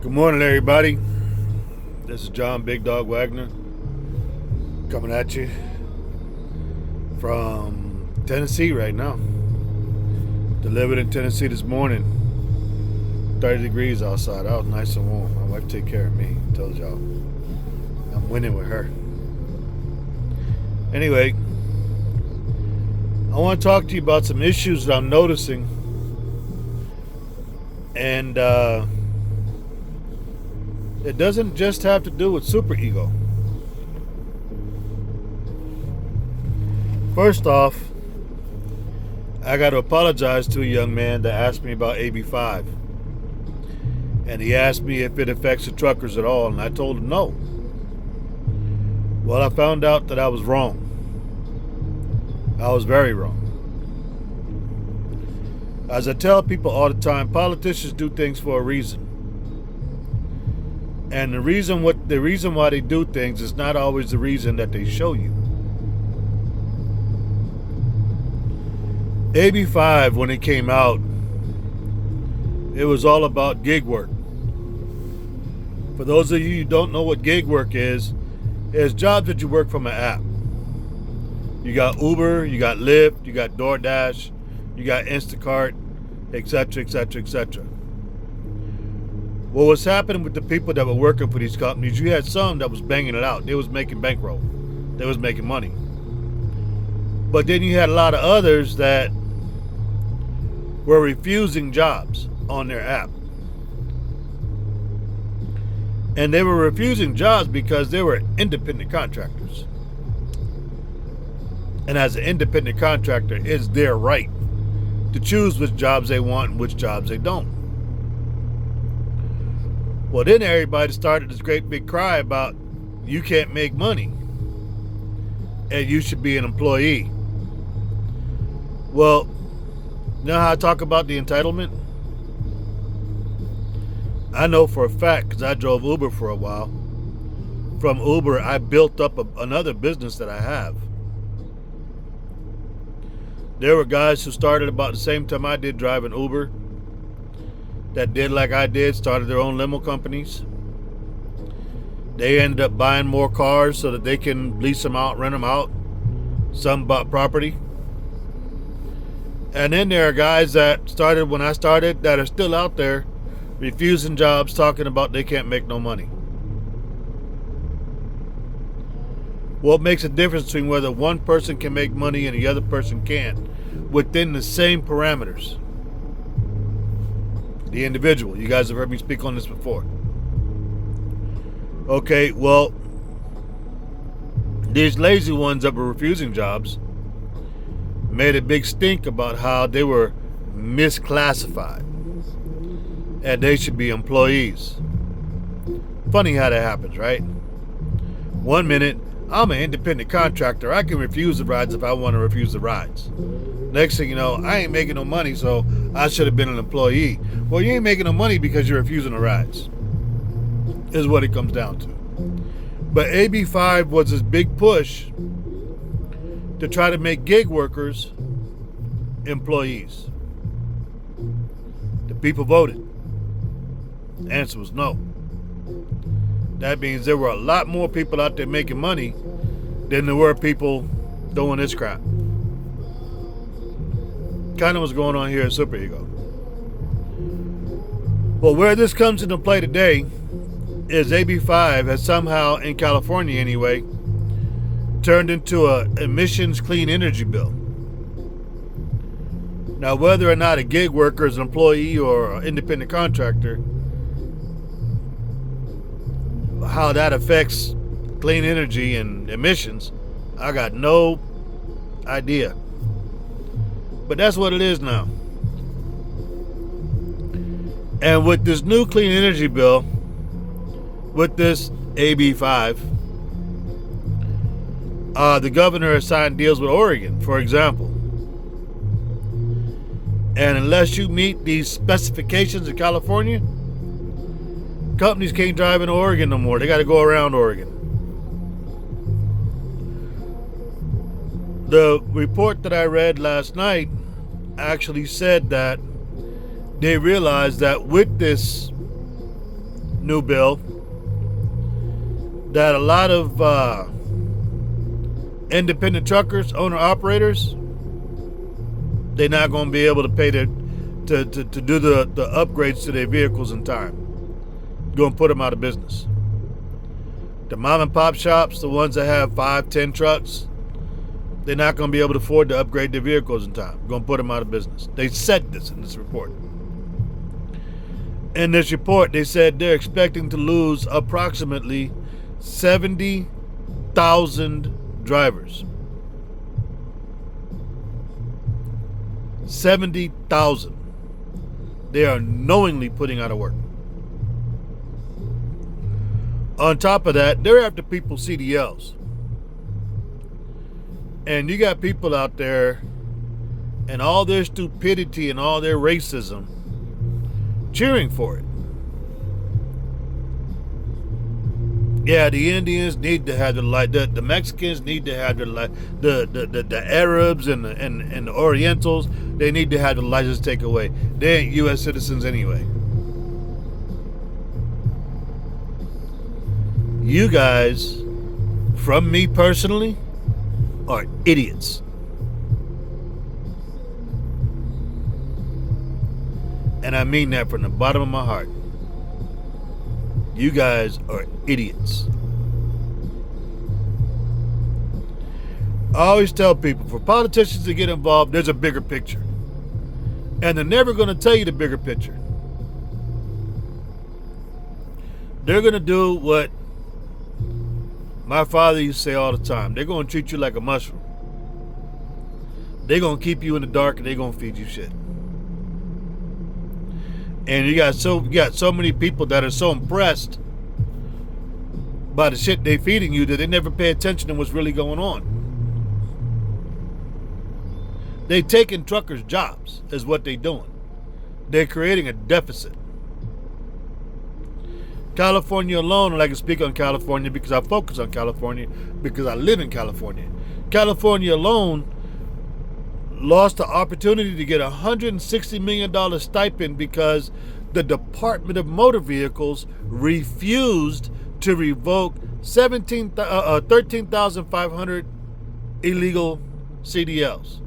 Good morning, everybody. This is John Big Dog Wagner coming at you from Tennessee right now. Delivered in Tennessee this morning. 30 degrees outside. Out nice and warm. My wife take care of me. I told y'all. I'm winning with her. Anyway, I want to talk to you about some issues that I'm noticing. And it doesn't just have to do with superego. First off, I got to apologize to a young man that asked me about AB5. And he asked me if it affects the truckers at all, and I told him no. Well, I found out that I was wrong. I was very wrong. As I tell people all the time, politicians do things for a reason. And the reason why they do things is not always the reason that they show you. AB5, when it came out, it was all about gig work. For those of you who don't know what gig work is, it's jobs that you work from an app. You got Uber, you got Lyft, you got DoorDash, you got Instacart, etc., etc., etc. What was happening with the people that were working for these companies, you had some that was banging it out. They was making bankroll. They was making money. But then you had a lot of others that were refusing jobs on their app. And they were refusing jobs because they were independent contractors. And as an independent contractor, it's their right to choose which jobs they want and which jobs they don't. Well, then everybody started this great big cry about you can't make money and you should be an employee. Well, you know how I talk about the entitlement? I know for a fact because I drove Uber for a while. From Uber, I built up another business that I have. There were guys who started about the same time I did driving Uber that did like I did, started their own limo companies. They ended up buying more cars so that they can lease them out, rent them out. Some bought property. And then there are guys that started when I started that are still out there refusing jobs, talking about they can't make no money. What makes a difference between whether one person can make money and the other person can't within the same parameters? The individual. You guys have heard me speak on this before. Okay, well, these lazy ones that were refusing jobs made a big stink about how they were misclassified and they should be employees. Funny how that happens, right? One minute, I'm an independent contractor. I can refuse the rides if I want to refuse the rides. Next thing you know, I ain't making no money, so I should have been an employee. Well, you ain't making no money because you're refusing the rides, is what it comes down to. But AB5 was this big push to try to make gig workers employees. The people voted. The answer was no. That means there were a lot more people out there making money than there were people doing this crap. Kind of what's going on here at Superego. Well, where this comes into play today is AB5 has somehow, in California anyway, turned into an emissions clean energy bill. Now, whether or not a gig worker is an employee or an independent contractor, how that affects clean energy and emissions, I got no idea. But that's what it is now. And with this new clean energy bill, with this AB5, the governor has signed deals with Oregon, for example. And unless you meet these specifications in California, companies can't drive in Oregon no more. They got to go around Oregon. The report that I read last night actually said that they realized that with this new bill that a lot of independent truckers, owner operators, they're not going to be able to pay to do the upgrades to their vehicles in time. Going to put them out of business. The mom and pop shops, the ones that have 5, 10 trucks, they're not going to be able to afford to upgrade their vehicles in time. Going to put them out of business. They said this in this report. In this report, they said they're expecting to lose approximately 70,000 drivers. 70,000. They are knowingly putting out of work. On top of that, they're after people's CDLs. And you got people out there and all their stupidity and all their racism cheering for it. Yeah, the Indians need to have the Mexicans need to have the Arabs and the Orientals, they need to have the license taken away. They ain't U.S. citizens anyway. You guys, from me personally, are idiots. And I mean that from the bottom of my heart. You guys are idiots. I always tell people, for politicians to get involved, there's a bigger picture. And they're never going to tell you the bigger picture. They're going to do what my father used to say all the time. They're going to treat you like a mushroom. They're going to keep you in the dark and they're going to feed you shit. And you got so many people that are so impressed by the shit they feeding you that they never pay attention to what's really going on. They taking truckers' jobs is what they doing. They're creating a deficit. California alone, and I can speak on California because I focus on California because I live in California. California alone lost the opportunity to get a $160 million stipend because the Department of Motor Vehicles refused to revoke 13,500 illegal CDLs.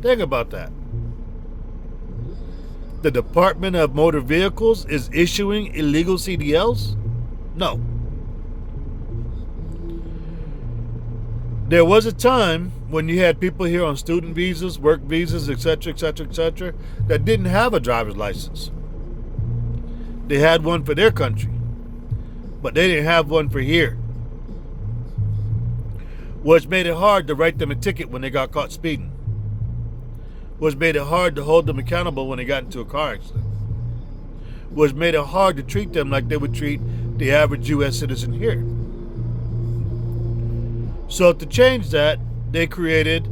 Think about that. The Department of Motor Vehicles is issuing illegal CDLs? No. There was a time when you had people here on student visas, work visas, etc., that didn't have a driver's license. They had one for their country, but they didn't have one for here, which made it hard to write them a ticket when they got caught speeding, which made it hard to hold them accountable when they got into a car accident, which made it hard to treat them like they would treat the average U.S. citizen here. So to change that, they created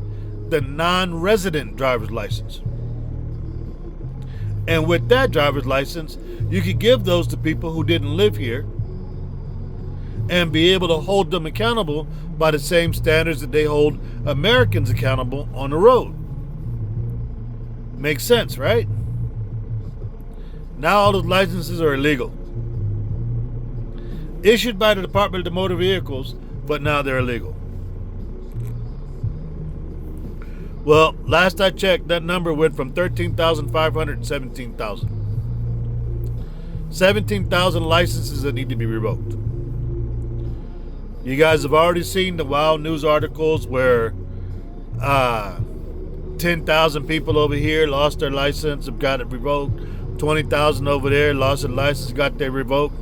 the non-resident driver's license. And with that driver's license, you could give those to people who didn't live here and be able to hold them accountable by the same standards that they hold Americans accountable on the road. Makes sense, right? Now all those licenses are illegal. Issued by the Department of Motor Vehicles, but now they're illegal. Well, last I checked, that number went from 13,500 to 17,000. 17,000 licenses that need to be revoked. You guys have already seen the wild news articles where 10,000 people over here lost their license and got it revoked. 20,000 over there lost their license, got their revoked.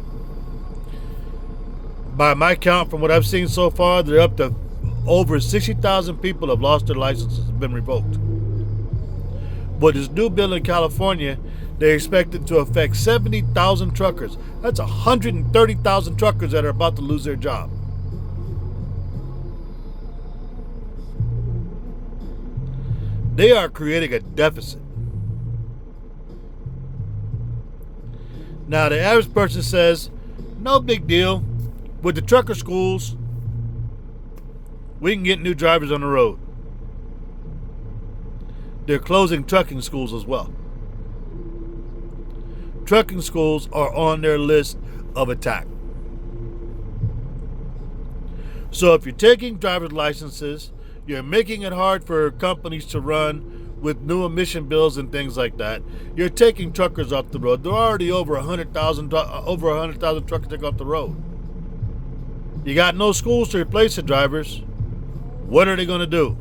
By my count, from what I've seen so far, they're up to over 60,000 people have lost their licenses, have been revoked. But this new bill in California, they expect it to affect 70,000 truckers. That's 130,000 truckers that are about to lose their job. They are creating a deficit. Now, the average person says, no big deal. With the trucker schools, we can get new drivers on the road. They're closing trucking schools as well. trucking schools are on their list of attack. So if you're taking driver's licenses, you're making it hard for companies to run with new emission bills and things like that. You're taking truckers off the road. There are already over 100,000 truckers taken off the road. You got no schools to replace the drivers. What are they going to do?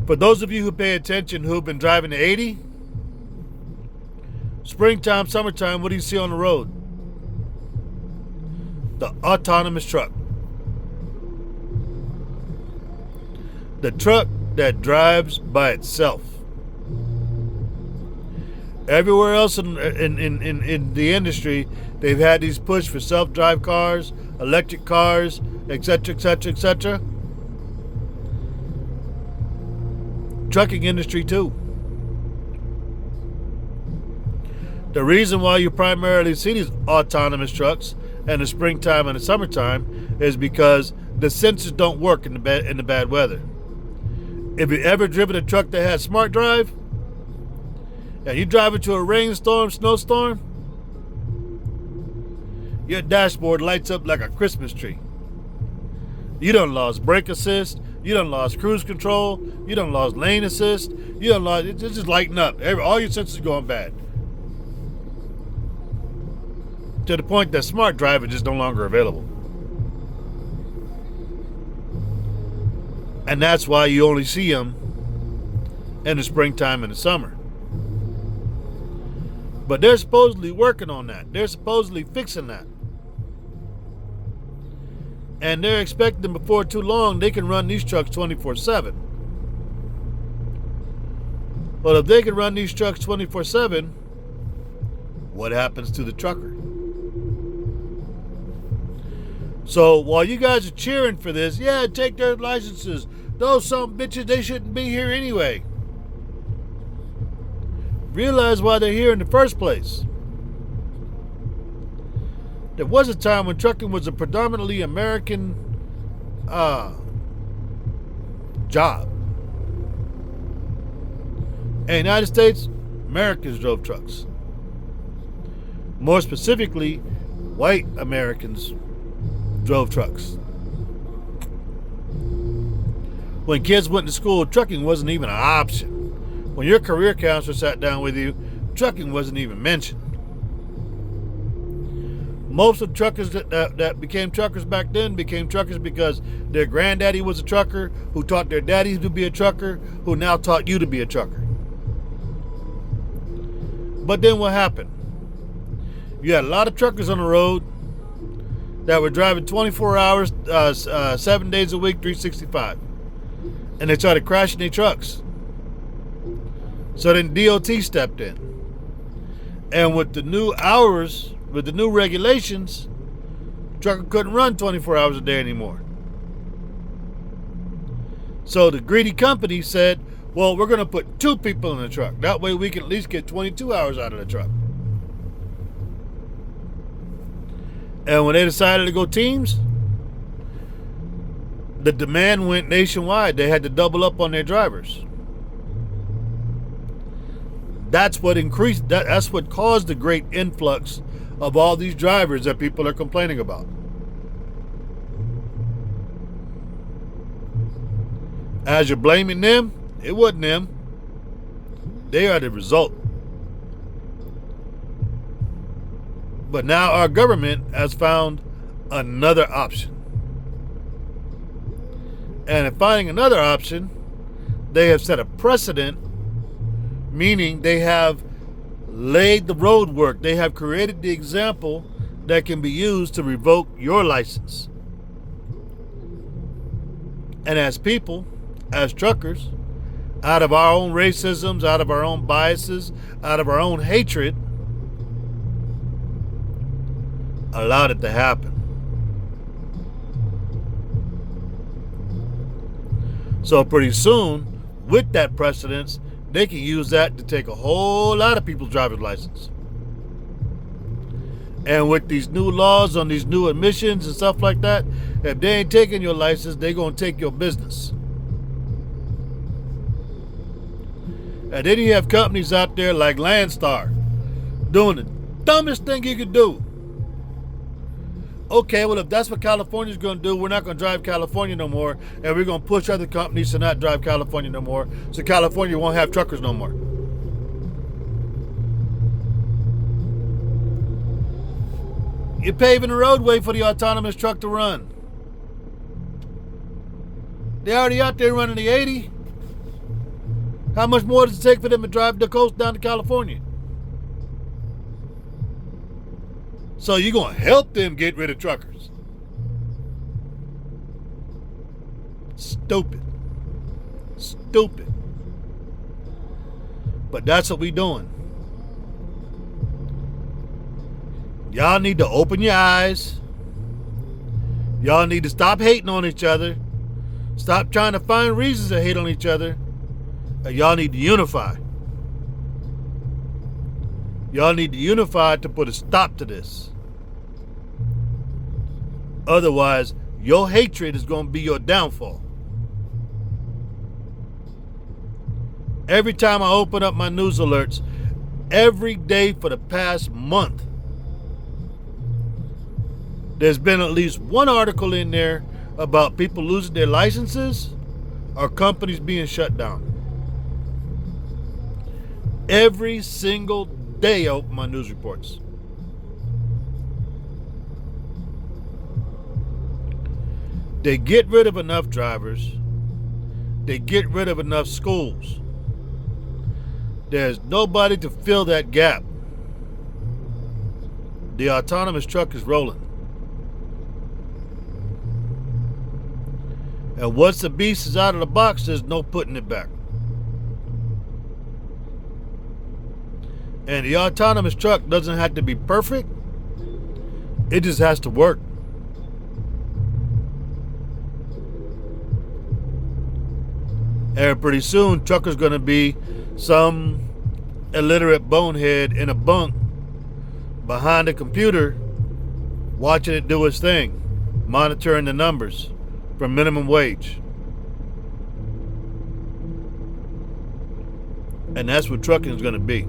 For those of you who pay attention, who've been driving the 80, springtime, summertime, what do you see on the road? The autonomous truck. The truck that drives by itself. Everywhere else in the industry, they've had these push for self-drive cars, electric cars, etc., etc., etc. Trucking industry too. The reason why you primarily see these autonomous trucks in the springtime and the summertime is because the sensors don't work in the bad weather. If you ever driven a truck that has smart drive, and you drive into a rainstorm, snowstorm, your dashboard lights up like a Christmas tree. You done lost brake assist, you done lost cruise control, you done lost lane assist, you done lost, it's just lighting up. All your sensors going bad. To the point that smart drive is just no longer available. And that's why you only see them in the springtime and the summer. But they're supposedly working on that. They're supposedly fixing that. And they're expecting before too long they can run these trucks 24/7. But if they can run these trucks 24/7, what happens to the trucker? So while you guys are cheering for this, yeah, take their licenses. Those some bitches, they shouldn't be here anyway. Realize why they're here in the first place. There was a time when trucking was a predominantly American job. In the United States, Americans drove trucks. More specifically, white Americans drove trucks. When kids went to school, trucking wasn't even an option. When your career counselor sat down with you, trucking wasn't even mentioned. Most of the truckers that became truckers back then became truckers because their granddaddy was a trucker, who taught their daddy to be a trucker, who now taught you to be a trucker. But then what happened? You had a lot of truckers on the road that were driving 24 hours, 7 days a week, 365. And they started crashing their trucks. So then DOT stepped in. And with the new hours, with the new regulations, trucker couldn't run 24 hours a day anymore. So the greedy company said, well, we're going to put 2 people in the truck. That way we can at least get 22 hours out of the truck. And when they decided to go teams, the demand went nationwide. They had to double up on their drivers. That's what increased, that's what caused the great influx of all these drivers that people are complaining about. As you're blaming them, it wasn't them. They are the result. But now our government has found another option. And in finding another option, they have set a precedent, meaning they have laid the road work. They have created the example that can be used to revoke your license. And as people, as truckers, out of our own racisms, out of our own biases, out of our own hatred, allowed it to happen. So pretty soon, with that precedence, they can use that to take a whole lot of people's driver's license. And with these new laws on these new emissions and stuff like that, if they ain't taking your license, they're going to take your business. And then you have companies out there like Landstar doing the dumbest thing you could do. Okay, well, if that's what California's going to do, we're not going to drive California no more, and we're going to push other companies to not drive California no more, so California won't have truckers no more. You're paving the roadway for the autonomous truck to run. They're already out there running the 80. How much more does it take for them to drive the coast down to California? So you're going to help them get rid of truckers. Stupid. Stupid. But that's what we doing. Y'all need to open your eyes. Y'all need to stop hating on each other. Stop trying to find reasons to hate on each other. And y'all need to unify. Y'all need to unify to put a stop to this. Otherwise, your hatred is going to be your downfall. Every time I open up my news alerts, every day for the past month, there's been at least one article in there about people losing their licenses or companies being shut down. Every single day I open my news reports. They get rid of enough drivers. They get rid of enough schools. There's nobody to fill that gap. The autonomous truck is rolling. And once the beast is out of the box, there's no putting it back. And the autonomous truck doesn't have to be perfect. It just has to work. And pretty soon, trucker's going to be some illiterate bonehead in a bunk behind a computer watching it do its thing, monitoring the numbers for minimum wage. And that's what trucking is going to be.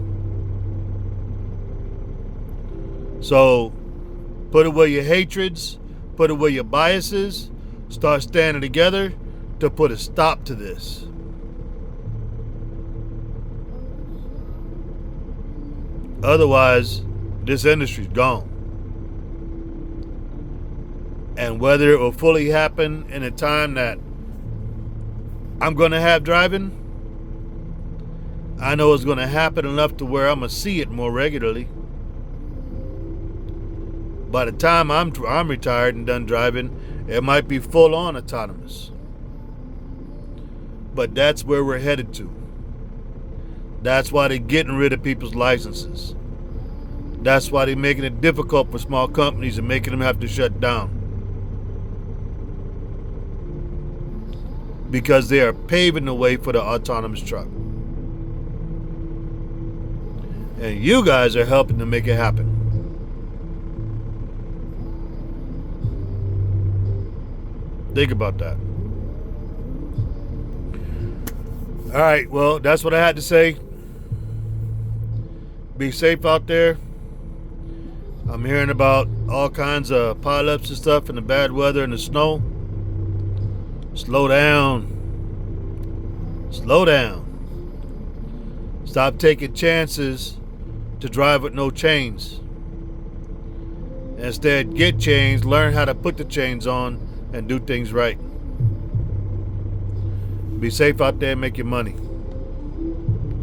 So put away your hatreds, put away your biases, start standing together to put a stop to this. Otherwise, this industry's gone. And whether it will fully happen in a time that I'm going to have driving, I know it's going to happen enough to where I'm going to see it more regularly. By the time I'm retired and done driving, it might be full on autonomous. But that's where we're headed to. That's why they're getting rid of people's licenses. That's why they're making it difficult for small companies and making them have to shut down. Because they are paving the way for the autonomous truck. And you guys are helping to make it happen. Think about that. All right, well, that's what I had to say. Be safe out there. I'm hearing about all kinds of pileups and stuff and the bad weather and the snow. Slow down. Slow down. Stop taking chances to drive with no chains. Instead, get chains, learn how to put the chains on, and do things right. Be safe out there and make your money.